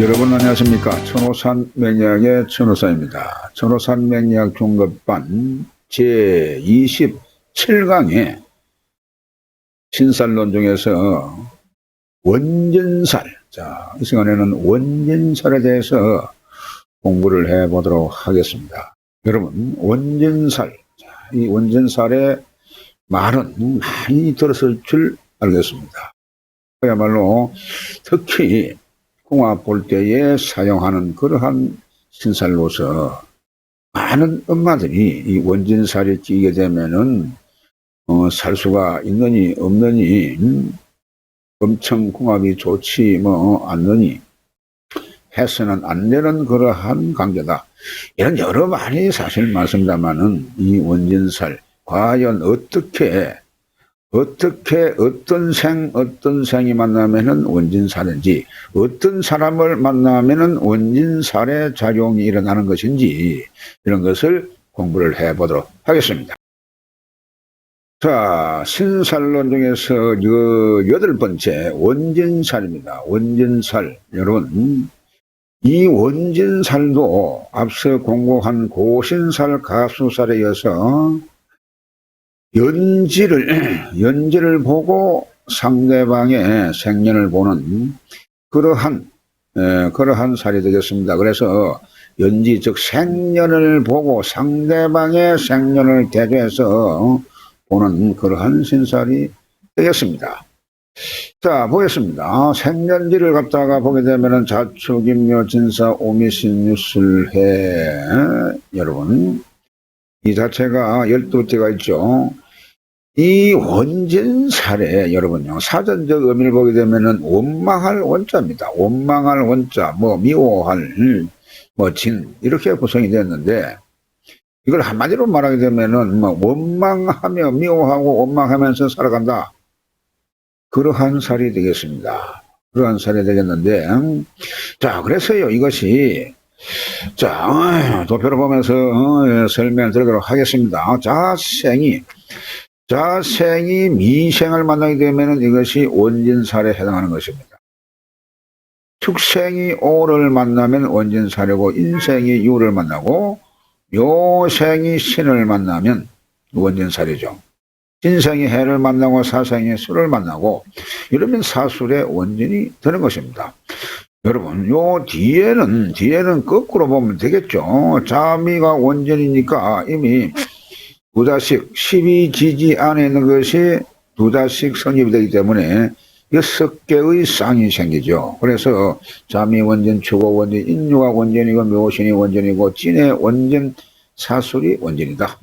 여러분 안녕하십니까. 천호산 맹약의 천호사입니다. 천호산 맹약 종급반 제27강의 신살론 중에서 원진살, 이 시간에는 원진살에 대해서 공부를 해보도록 하겠습니다. 여러분, 원진살, 이 원진살의 말은 많이 들었을 줄 알겠습니다. 그야말로 특히 궁합 볼 때에 사용하는 그러한 신살로서 많은 엄마들이 이 원진살이 끼게 되면은 살 수가 있느니 없느니 엄청 궁합이 좋지 않느니 해서는 안 되는 그러한 관계다. 이런 여러 말이 사실 많습니다만은 이 원진살 과연 어떤 생이 만나면은 원진살인지, 어떤 사람을 만나면은 원진살의 작용이 일어나는 것인지, 이런 것을 공부를 해 보도록 하겠습니다. 자, 신살론 중에서 8번째 원진살입니다. 원진살. 여러분, 이 원진살도 앞서 공부한 고신살, 가수살에 이어서 연지를 보고 상대방의 생년을 보는 그러한 살이 되겠습니다. 그래서 연지, 즉 생년을 보고 상대방의 생년을 대조해서 보는 그러한 신살이 되겠습니다. 자, 보겠습니다. 생년지를 갖다가 보게 되면은 자축, 임묘, 진사, 오미신, 유술해. 여러분, 이 자체가 12대가 있죠. 이 원진살에 여러분요, 사전적 의미를 보게 되면은 원망할 원자입니다. 원망할 원자, 미워할, 진, 이렇게 구성이 되었는데, 이걸 한마디로 말하게 되면은 원망하며 미워하고 원망하면서 살아간다. 그러한 살이 되겠습니다. 그러한 살이 되겠는데, 자, 그래서요, 이것이 도표를 보면서 설명을 드리도록 하겠습니다. 자생이 미생을 만나게 되면 이것이 원진살에 해당하는 것입니다. 축생이 오를 만나면 원진살이고, 인생이 유를 만나고, 묘생이 신을 만나면 원진살이죠. 신생이 해를 만나고 사생이 수를 만나고, 이러면 사술의 원진이 되는 것입니다. 여러분, 요 뒤에는 거꾸로 보면 되겠죠. 자미가 원전이니까 이미 두자식 12지지 안에 있는 것이 두자식 성립이 되기 때문에 6개의 쌍이 생기죠. 그래서 자미 원전, 추고 원전, 인유가 원전이고, 묘신이 원전이고, 진의 원전, 사술이 원전이다.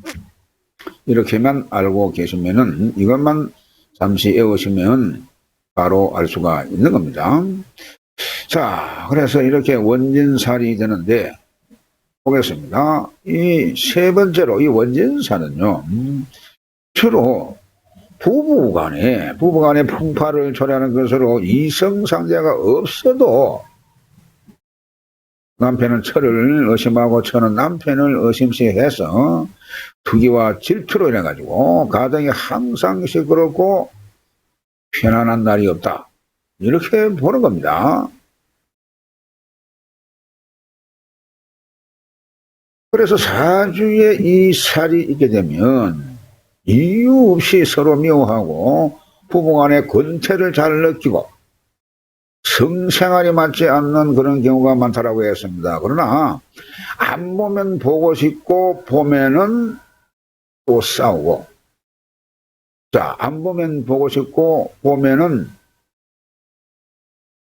이렇게만 알고 계시면은, 이것만 잠시 외우시면 바로 알 수가 있는 겁니다. 자, 그래서 이렇게 원진살이 되는데, 보겠습니다. 이 세 번째로, 이 원진살은요, 주로 부부간에 풍파를 초래하는 것으로 이성상대가 없어도 남편은 처를 의심하고 처는 남편을 의심시해서 투기와 질투로 인해가지고 가정이 항상 시끄럽고 편안한 날이 없다. 이렇게 보는 겁니다. 그래서 사주에 이 살이 있게 되면 이유 없이 서로 미워하고 부부간의 권태를 잘 느끼고 성생활이 맞지 않는 그런 경우가 많다라고 했습니다. 그러나 안 보면 보고 싶고 보면은 또 싸우고, 안 보면 보고 싶고 보면은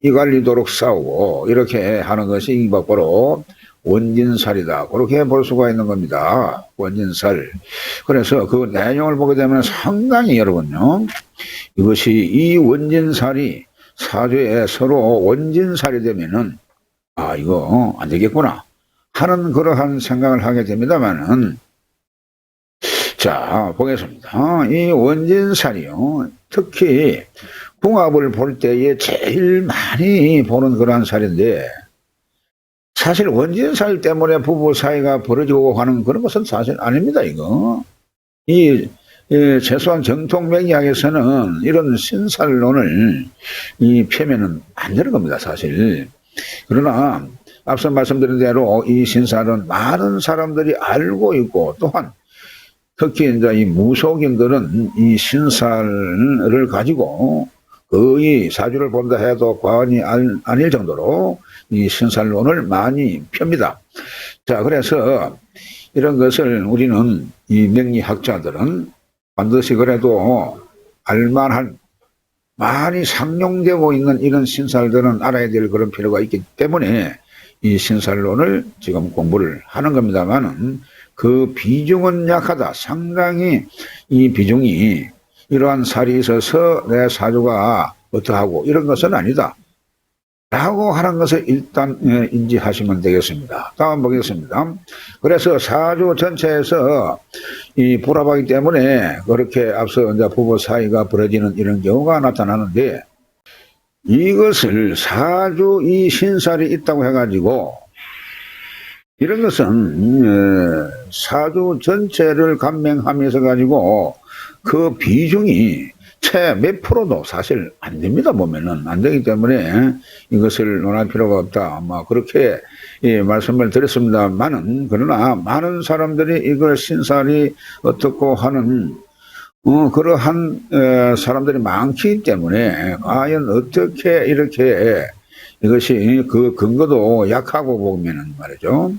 이갈리도록 싸우고, 이렇게 하는 것이 이법으로 원진살이다. 그렇게 볼 수가 있는 겁니다. 원진살. 그래서 그 내용을 보게 되면 상당히 여러분요, 이것이 이 원진살이 사주에 서로 원진살이 되면은, 이거 안 되겠구나 하는 그러한 생각을 하게 됩니다만은, 자, 보겠습니다. 이 원진살이요, 특히 궁합을 볼 때에 제일 많이 보는 그러한 살인데, 사실 원진살 때문에 부부 사이가 벌어지고 하는 그런 것은 사실 아닙니다, 이거. 최소한 정통 명리학에서는 이런 신살론을 펴면은 안 되는 겁니다, 사실. 그러나 앞서 말씀드린 대로 이 신살은 많은 사람들이 알고 있고, 또한 특히 이제 이 무속인들은 이 신살을 가지고 거의 사주를 본다 해도 과언이 아닐 정도로 이 신살론을 많이 펴니다. 자, 그래서 이런 것을 우리는 이 명리학자들은 반드시 그래도 알만한, 많이 상용되고 있는 이런 신살들은 알아야 될 그런 필요가 있기 때문에 이 신살론을 지금 공부를 하는 겁니다만은 그 비중은 약하다. 상당히 이 비중이 이러한 살이 있어서 내 사주가 어떠하고 이런 것은 아니다 라고 하는 것을 일단 인지하시면 되겠습니다. 다음 보겠습니다. 그래서 사주 전체에서 이 불합하기 때문에 그렇게 앞서 이제 부부 사이가 벌어지는 이런 경우가 나타나는데, 이것을 사주 이 신살이 있다고 해가지고 이런 것은 사주 전체를 감명하면서 가지고 그 비중이 채 몇 프로도 사실 안 됩니다. 보면은 안 되기 때문에 이것을 논할 필요가 없다. 그렇게 말씀을 드렸습니다만은, 그러나 많은 사람들이 이걸 신살이 어떻고 하는 그러한 사람들이 많기 때문에 과연 어떻게 이렇게 이것이 그 근거도 약하고 보면은 말이죠.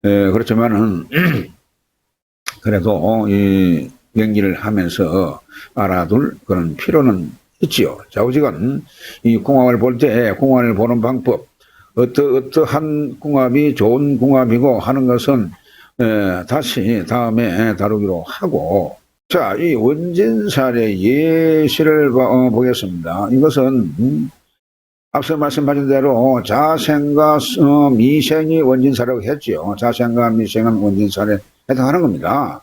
그렇지만은 그래도 이 연기를 하면서 알아둘 그런 필요는 있지요. 좌우지간 이 궁합을 볼 때 궁합을 보는 방법, 어떠한 궁합이 좋은 궁합이고 하는 것은 다시 다음에 다루기로 하고, 자, 이 원진살의 예시를 보겠습니다. 이것은 앞서 말씀하신 대로 자생과 미생이 원진살이라고 했죠. 자생과 미생은 원진살에 해당하는 겁니다.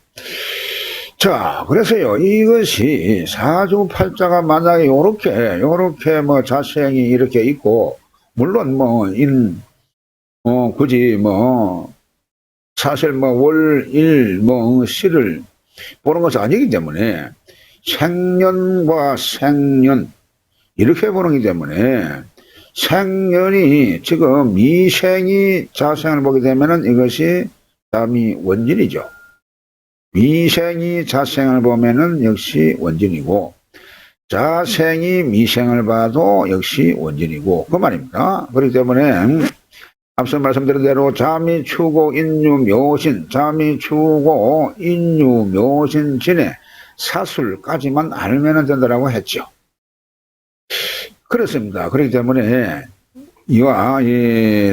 자, 그래서요, 이것이 사주팔자가 만약에 요렇게 자생이 이렇게 있고, 물론 굳이 사실 월, 일, 시를 보는 것은 아니기 때문에 생년과 생년 이렇게 보는 거기 때문에, 생년이 지금 미생이 자생을 보게 되면은 이것이 다음이 원진이죠. 미생이 자생을 보면은 역시 원진이고, 자생이 미생을 봐도 역시 원진이고 그 말입니다. 그렇기 때문에 앞서 말씀드린 대로 자미 추고 인유 묘신, 자미 추고 인유 묘신 진의 사술까지만 알면 된다라고 했죠. 그렇습니다. 그렇기 때문에 이와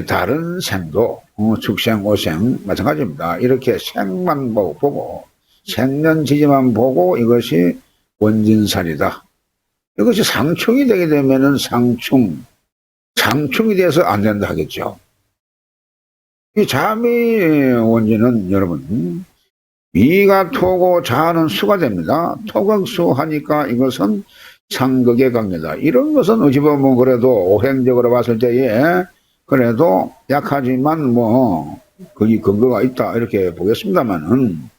다른 생도 축생, 오생 마찬가지입니다. 이렇게 생만 보고 생년지지만 보고 이것이 원진살이다. 이것이 상충이 되게 되면은 상충이 돼서 안 된다 하겠죠. 이 자미 원진은 여러분 미가 토고 자는 수가 됩니다. 토극수 하니까 이것은 상극의 관계다. 이런 것은 어찌 보면 그래도 오행적으로 봤을 때에 그래도 약하지만 거기 근거가 있다 이렇게 보겠습니다만은,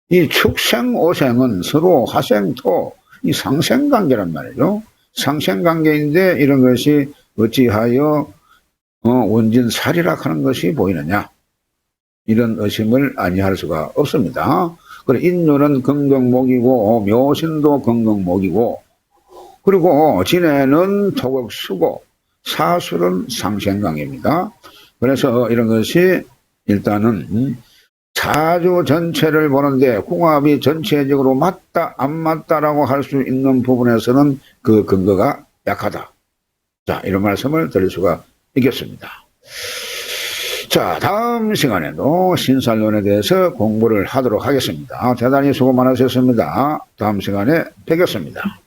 이 축생 오생은 서로 화생토 이 상생관계란 말이죠. 상생관계인데 이런 것이 어찌하여 원진살이라 하는 것이 보이느냐, 이런 의심을 아니할 수가 없습니다. 그래, 인유는 건강목이고 묘신도 건강목이고, 그리고 진해는 토극수고 사술은 상생관계입니다. 그래서 이런 것이 일단은 사주 전체를 보는데 궁합이 전체적으로 맞다 안 맞다라고 할 수 있는 부분에서는 그 근거가 약하다. 자, 이런 말씀을 드릴 수가 있겠습니다. 자, 다음 시간에도 신살론에 대해서 공부를 하도록 하겠습니다. 대단히 수고 많으셨습니다. 다음 시간에 뵙겠습니다.